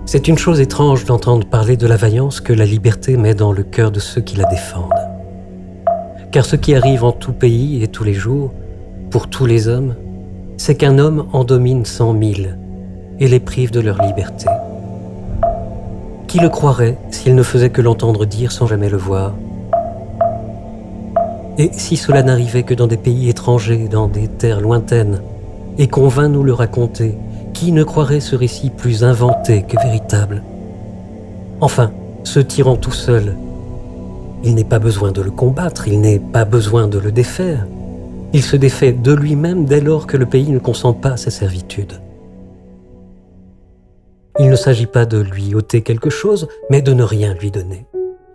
C'est une chose étrange d'entendre parler de la vaillance que la liberté met dans le cœur de ceux qui la défendent. Car ce qui arrive en tout pays et tous les jours, pour tous les hommes, c'est qu'un homme en domine 100 000 et les prive de leur liberté. Qui le croirait s'il ne faisait que l'entendre dire sans jamais le voir ? Et si cela n'arrivait que dans des pays étrangers, dans des terres lointaines, et qu'on vint nous le raconter, qui ne croirait ce récit plus inventé que véritable ? Enfin, ce tyran tout seul, il n'est pas besoin de le combattre, il n'est pas besoin de le défaire. Il se défait de lui-même dès lors que le pays ne consent pas à sa servitude. Il ne s'agit pas de lui ôter quelque chose, mais de ne rien lui donner.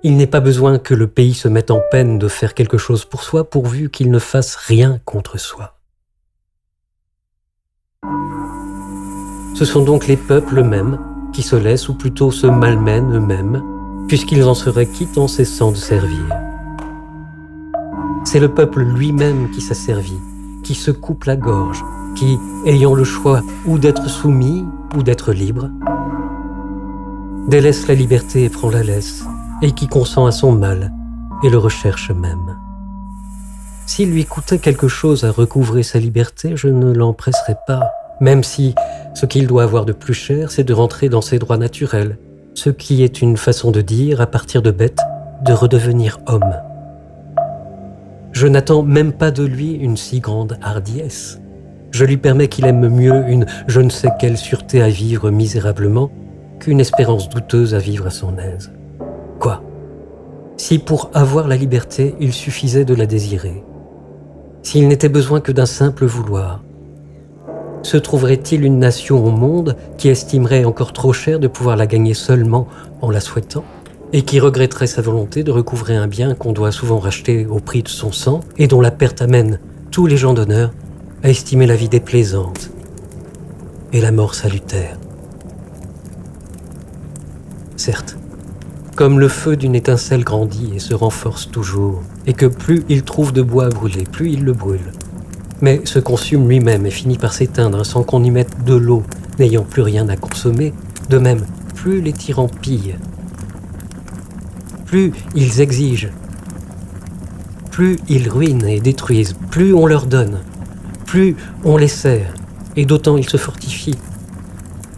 Il n'est pas besoin que le pays se mette en peine de faire quelque chose pour soi, pourvu qu'il ne fasse rien contre soi. Ce sont donc les peuples eux-mêmes qui se laissent, ou plutôt se malmènent eux-mêmes, puisqu'ils en seraient quittes en cessant de servir. C'est le peuple lui-même qui s'asservit, qui se coupe la gorge, qui, ayant le choix ou d'être soumis ou d'être libre, délaisse la liberté et prend la laisse, et qui consent à son mal et le recherche même. S'il lui coûtait quelque chose à recouvrer sa liberté, je ne l'empresserais pas, même si ce qu'il doit avoir de plus cher, c'est de rentrer dans ses droits naturels, ce qui est une façon de dire, à partir de bête, de redevenir homme. Je n'attends même pas de lui une si grande hardiesse. Je lui permets qu'il aime mieux une je ne sais quelle sûreté à vivre misérablement qu'une espérance douteuse à vivre à son aise. Quoi ? Si pour avoir la liberté, il suffisait de la désirer, s'il n'était besoin que d'un simple vouloir, se trouverait-il une nation au monde qui estimerait encore trop cher de pouvoir la gagner seulement en la souhaitant, et qui regretterait sa volonté de recouvrer un bien qu'on doit souvent racheter au prix de son sang, et dont la perte amène tous les gens d'honneur à estimer la vie déplaisante et la mort salutaire. Certes, comme le feu d'une étincelle grandit et se renforce toujours, et que plus il trouve de bois à brûler, plus il le brûle, mais se consume lui-même et finit par s'éteindre sans qu'on y mette de l'eau, n'ayant plus rien à consommer, de même, plus les tyrans pillent, plus ils exigent, plus ils ruinent et détruisent, plus on leur donne, plus on les sert, et d'autant ils se fortifient,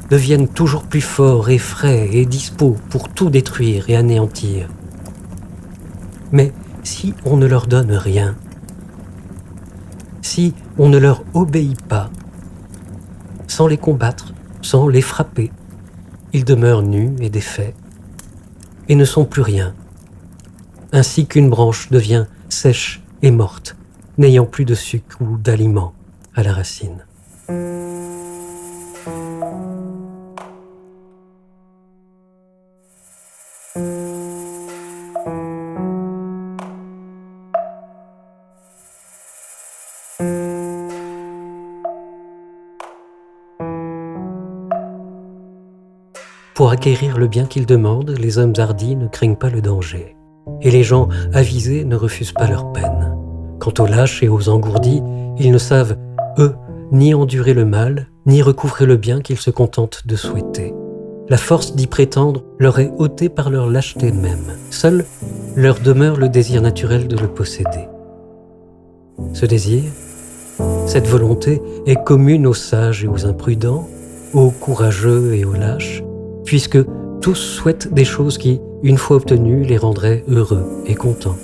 deviennent toujours plus forts et frais et dispos pour tout détruire et anéantir. Mais si on ne leur donne rien, si on ne leur obéit pas, sans les combattre, sans les frapper, ils demeurent nus et défaits, et ne sont plus rien, ainsi qu'une branche devient sèche et morte, n'ayant plus de sucre ou d'aliment à la racine. Pour acquérir le bien qu'ils demandent, les hommes hardis ne craignent pas le danger, et les gens avisés ne refusent pas leur peine. Quant aux lâches et aux engourdis, ils ne savent, eux, ni endurer le mal, ni recouvrer le bien qu'ils se contentent de souhaiter. La force d'y prétendre leur est ôtée par leur lâcheté même. Seul leur demeure le désir naturel de le posséder. Ce désir, cette volonté est commune aux sages et aux imprudents, aux courageux et aux lâches, puisque tous souhaitent des choses qui, une fois obtenues, les rendraient heureux et contents.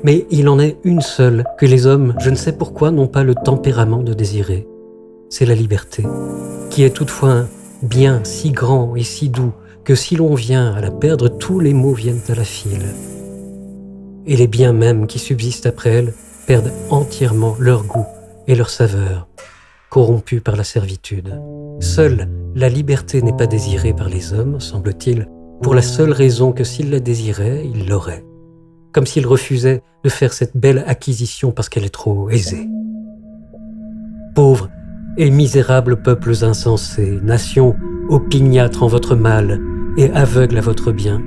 Mais il en est une seule que les hommes, je ne sais pourquoi, n'ont pas le tempérament de désirer. C'est la liberté, qui est toutefois un bien si grand et si doux que si l'on vient à la perdre, tous les maux viennent à la file. Et les biens mêmes qui subsistent après elle perdent entièrement leur goût et leur saveur, corrompus par la servitude. Seule la liberté n'est pas désirée par les hommes, semble-t-il, pour la seule raison que s'ils la désiraient, ils l'auraient. Comme s'ils refusaient de faire cette belle acquisition parce qu'elle est trop aisée. Pauvres et misérables peuples insensés, nations opiniâtres en votre mal et aveugles à votre bien,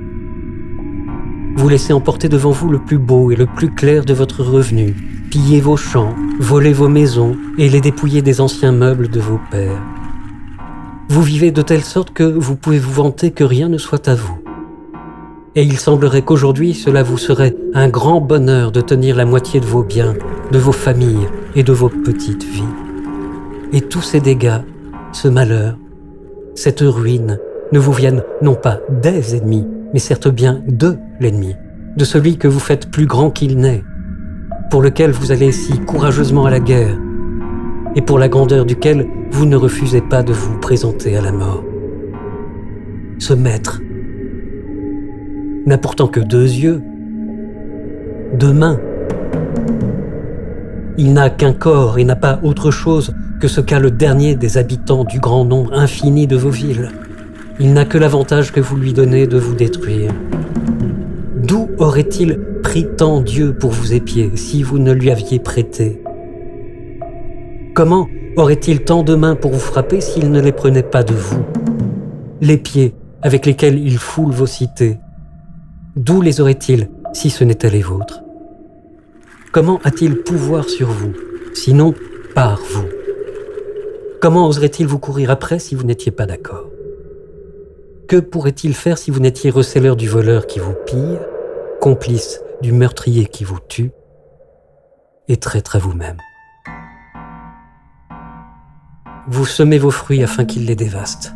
vous laissez emporter devant vous le plus beau et le plus clair de votre revenu, piller vos champs, voler vos maisons et les dépouiller des anciens meubles de vos pères. Vous vivez de telle sorte que vous pouvez vous vanter que rien ne soit à vous. Et il semblerait qu'aujourd'hui, cela vous serait un grand bonheur de tenir la moitié de vos biens, de vos familles et de vos petites vies. Et tous ces dégâts, ce malheur, cette ruine, ne vous viennent non pas des ennemis, mais certes bien de l'ennemi, de celui que vous faites plus grand qu'il n'est, pour lequel vous allez si courageusement à la guerre, et pour la grandeur duquel vous ne refusez pas de vous présenter à la mort. Ce maître n'a pourtant que 2 yeux, 2 mains. Il n'a qu'un corps et n'a pas autre chose que ce qu'a le dernier des habitants du grand nombre infini de vos villes. Il n'a que l'avantage que vous lui donnez de vous détruire. D'où aurait-il pris tant d'yeux pour vous épier si vous ne lui aviez prêté? Comment aurait-il tant de mains pour vous frapper s'il ne les prenait pas de vous? Les pieds avec lesquels il foule vos cités, d'où les aurait-il si ce n'étaient les vôtres? Comment a-t-il pouvoir sur vous, sinon par vous? Comment oserait-il vous courir après si vous n'étiez pas d'accord? Que pourrait-il faire si vous n'étiez receleur du voleur qui vous pille, complice du meurtrier qui vous tue, et traître à vous-même? Vous semez vos fruits afin qu'ils les dévastent.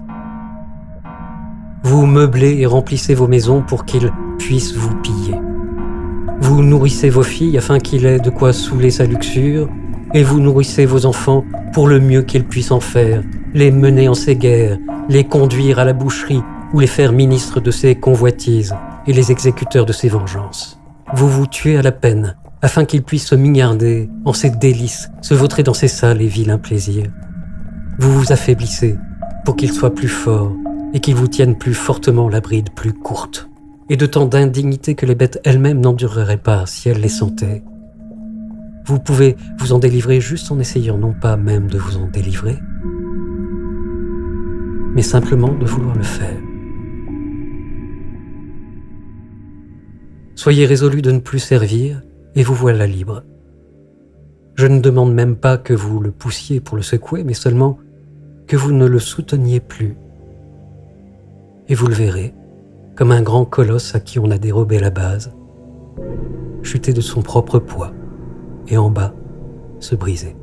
Vous meublez et remplissez vos maisons pour qu'ils puissent vous piller. Vous nourrissez vos filles afin qu'il ait de quoi saouler sa luxure, et vous nourrissez vos enfants pour le mieux qu'ils puissent en faire, les mener en ses guerres, les conduire à la boucherie ou les faire ministres de ses convoitises et les exécuteurs de ses vengeances. Vous vous tuez à la peine afin qu'ils puissent se mignarder en ses délices, se vautrer dans ses sales et vilains plaisirs. Vous vous affaiblissez pour qu'ils soient plus forts et qu'ils vous tiennent plus fortement la bride plus courte, et de tant d'indignité que les bêtes elles-mêmes n'endureraient pas si elles les sentaient. Vous pouvez vous en délivrer juste en essayant non pas même de vous en délivrer, mais simplement de vouloir le faire. Soyez résolu de ne plus servir, et vous voilà libre. Je ne demande même pas que vous le poussiez pour le secouer, mais seulement que vous ne le souteniez plus. Et vous le verrez, comme un grand colosse à qui on a dérobé la base, chuter de son propre poids, et en bas, se briser.